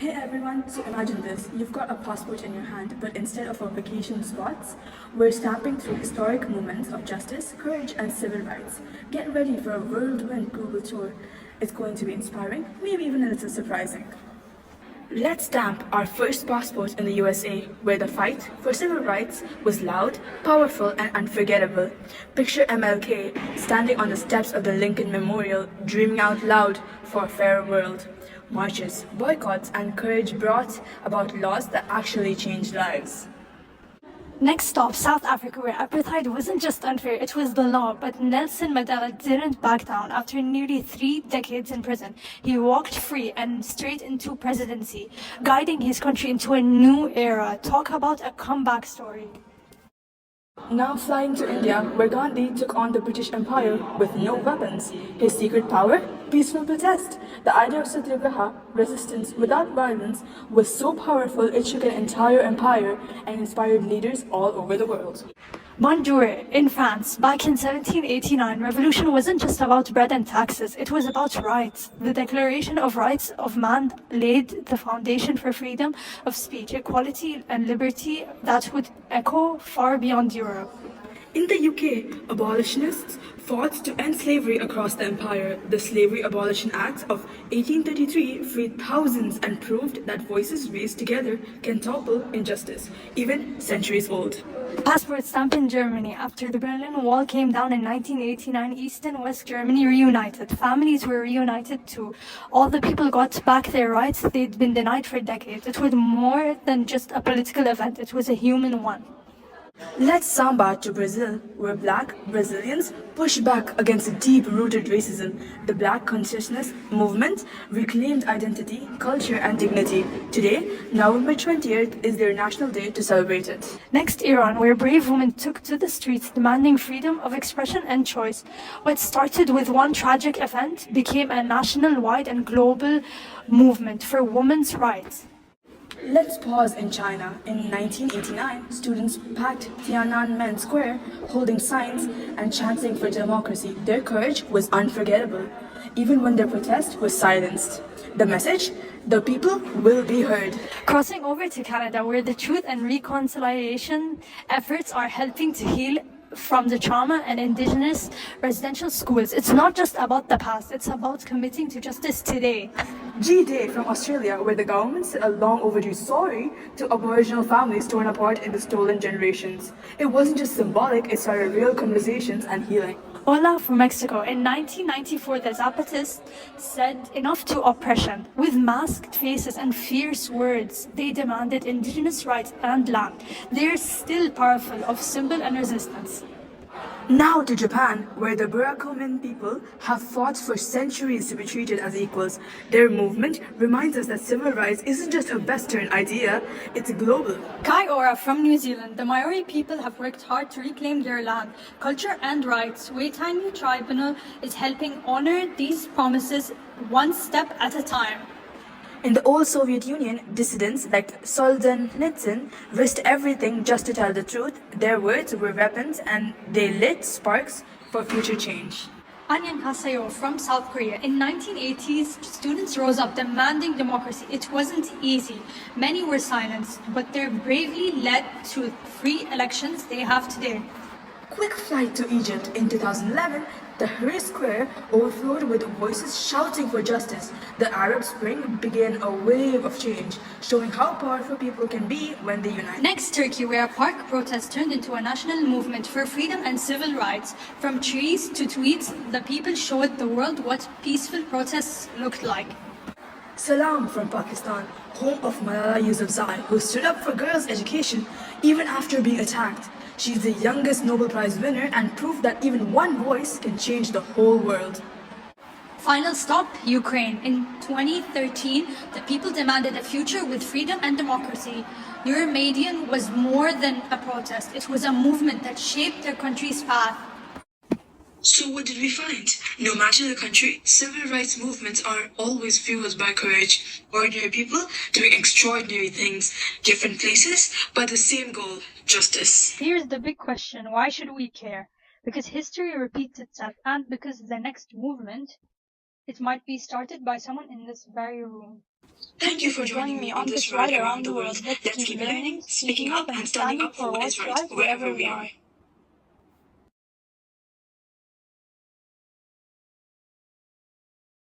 Hey everyone, so imagine this. You've got a passport in your hand, but instead of our vacation spots, we're stamping through historic moments of justice, courage, and civil rights. Get ready for a whirlwind Google tour. It's going to be inspiring, maybe even a little surprising. Let's stamp our first passport in the USA, where the fight for civil rights was loud, powerful, and unforgettable. Picture MLK standing on the steps of the Lincoln Memorial, dreaming out loud for a fairer world. Marches, boycotts, and courage brought about laws that actually changed lives. Next stop, South Africa, where apartheid wasn't just unfair, it was the law. But Nelson Mandela didn't back down. After nearly 3 decades in prison, he walked free and straight into presidency, guiding his country into a new era. Talk about a comeback story. Now flying to India, where Gandhi took on the British Empire with no weapons. His secret power? Peaceful protest. The idea of Satyagraha, resistance without violence, was so powerful it shook an entire empire and inspired leaders all over the world. Bonjour, in France, back in 1789, revolution wasn't just about bread and taxes, it was about rights. The Declaration of Rights of Man laid the foundation for freedom of speech, equality, and liberty that would echo far beyond Europe. In the UK, abolitionists fought to end slavery across the empire. The Slavery Abolition Act of 1833 freed thousands and proved that voices raised together can topple injustice, even centuries old. Passport stamp in Germany. After the Berlin Wall came down in 1989, East and West Germany reunited. Families were reunited too. All the people got back their rights they'd been denied for decades. It was more than just a political event, it was a human one. Let's samba to Brazil, where black Brazilians push back against deep-rooted racism. The Black Consciousness movement reclaimed identity, culture, and dignity. Today, November 20th, is their national day to celebrate it. Next, Iran, where brave women took to the streets demanding freedom of expression and choice. What started with one tragic event became a national-wide and global movement for women's rights. Let's pause in China. In 1989, students packed Tiananmen Square, holding signs and chanting for democracy. Their courage was unforgettable, even when their protest was silenced. The message? The people will be heard. Crossing over to Canada, where the truth and reconciliation efforts are helping to heal from the trauma and Indigenous residential schools. It's not just about the past, it's about committing to justice today. G-Day from Australia, where the government said a long overdue sorry to Aboriginal families torn apart in the stolen generations. It wasn't just symbolic, it started real conversations and healing. Hola from Mexico. In 1994, the Zapatistas said enough to oppression. With masked faces and fierce words, they demanded indigenous rights and land. They're still powerful of symbol and resistance. Now to Japan, where the Burakumin people have fought for centuries to be treated as equals. Their movement reminds us that civil rights isn't just a Western idea, it's global. Kai Ora from New Zealand. The Maori people have worked hard to reclaim their land, culture and rights. Waitangi Tribunal is helping honor these promises one step at a time. In the old Soviet Union, dissidents like Solzhenitsyn risked everything just to tell the truth. Their words were weapons and they lit sparks for future change. Anyan Hasayo from South Korea. In 1980s, students rose up demanding democracy. It wasn't easy. Many were silenced, but their bravery led to free elections they have today. Quick flight to Egypt in 2011, the Tahrir Square overflowed with voices shouting for justice. The Arab Spring began a wave of change, showing how powerful people can be when they unite. Next, Turkey, where a park protest turned into a national movement for freedom and civil rights. From trees to tweets, the people showed the world what peaceful protests looked like. Salam from Pakistan, home of Malala Yousafzai, who stood up for girls' education even after being attacked. She's the youngest Nobel Prize winner and proved that even one voice can change the whole world. Final stop, Ukraine. In 2013, the people demanded a future with freedom and democracy. Euromaidan was more than a protest. It was a movement that shaped their country's path. So what did we find? No matter the country, civil rights movements are always fueled by courage. Ordinary people doing extraordinary things, different places, but the same goal, justice. Here's the big question, why should we care? Because history repeats itself and because the next movement It might be started by someone in this very room. Thank you for joining me on this ride around the world. Let's keep learning, speaking up, and standing up for what is right wherever we are.